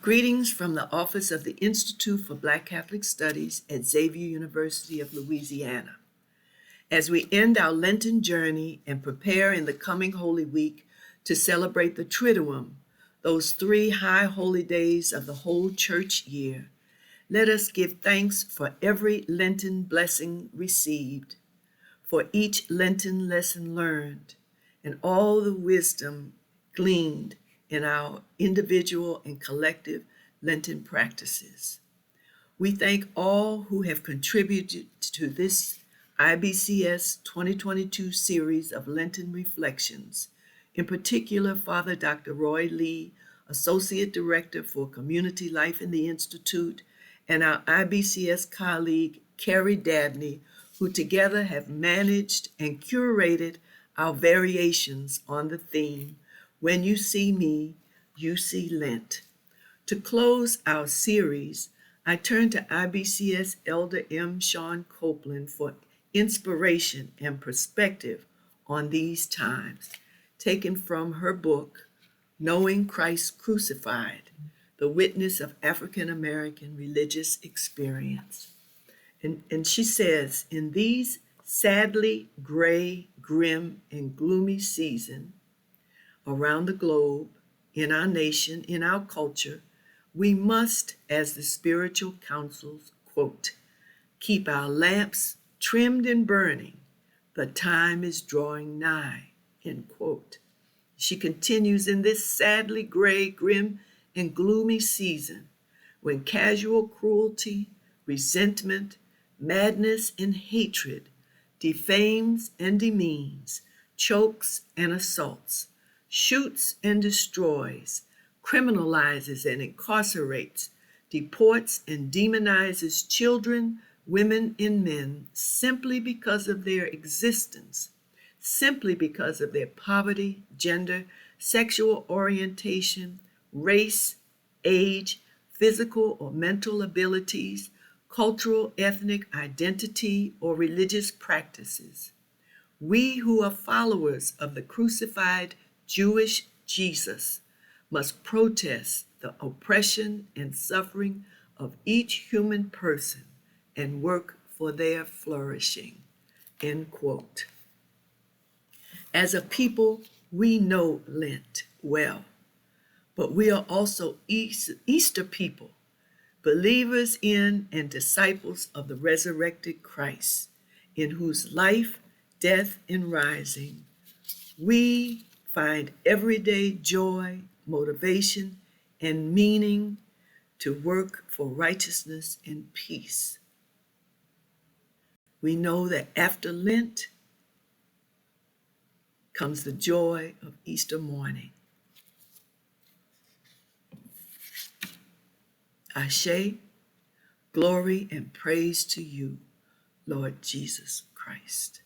Greetings from the Office of the Institute for Black Catholic Studies at Xavier University of Louisiana. As we end our Lenten journey and prepare in the coming Holy Week to celebrate the Triduum, those 3 high holy days of the whole church year, let us give thanks for every Lenten blessing received, for each Lenten lesson learned, and all the wisdom gleaned in our individual and collective Lenten practices. We thank all who have contributed to this IBCS 2022 series of Lenten reflections, in particular Father Dr. Roy Lee, Associate Director for Community Life in the Institute, and our IBCS colleague Carrie Dabney, who together have managed and curated our variations on the theme, When You See Me, You See Lent. To close our series, I turn to IBCS Elder M. Sean Copeland for inspiration and perspective on these times, taken from her book, Knowing Christ Crucified, The Witness of African American Religious Experience. And she says, in these sadly gray, grim, and gloomy season around the globe, in our nation, in our culture, we must, as the spiritual counsels quote, keep our lamps trimmed and burning. The time is drawing nigh, end quote. She continues, in this sadly gray, grim, and gloomy season, when casual cruelty, resentment, madness, and hatred defames and demeans, chokes and assaults, shoots and destroys, criminalizes and incarcerates, deports and demonizes children, women, and men simply because of their existence, simply because of their poverty, gender, sexual orientation, race, age, physical or mental abilities, cultural, ethnic identity, or religious practices. We who are followers of the crucified Jewish Jesus must protest the oppression and suffering of each human person and work for their flourishing, end quote. As a people, we know Lent well, but we are also Easter people, believers in and disciples of the resurrected Christ, in whose life, death, and rising we find everyday joy, motivation, and meaning to work for righteousness and peace. We know that after Lent comes the joy of Easter morning. Ashe, glory and praise to you, Lord Jesus Christ.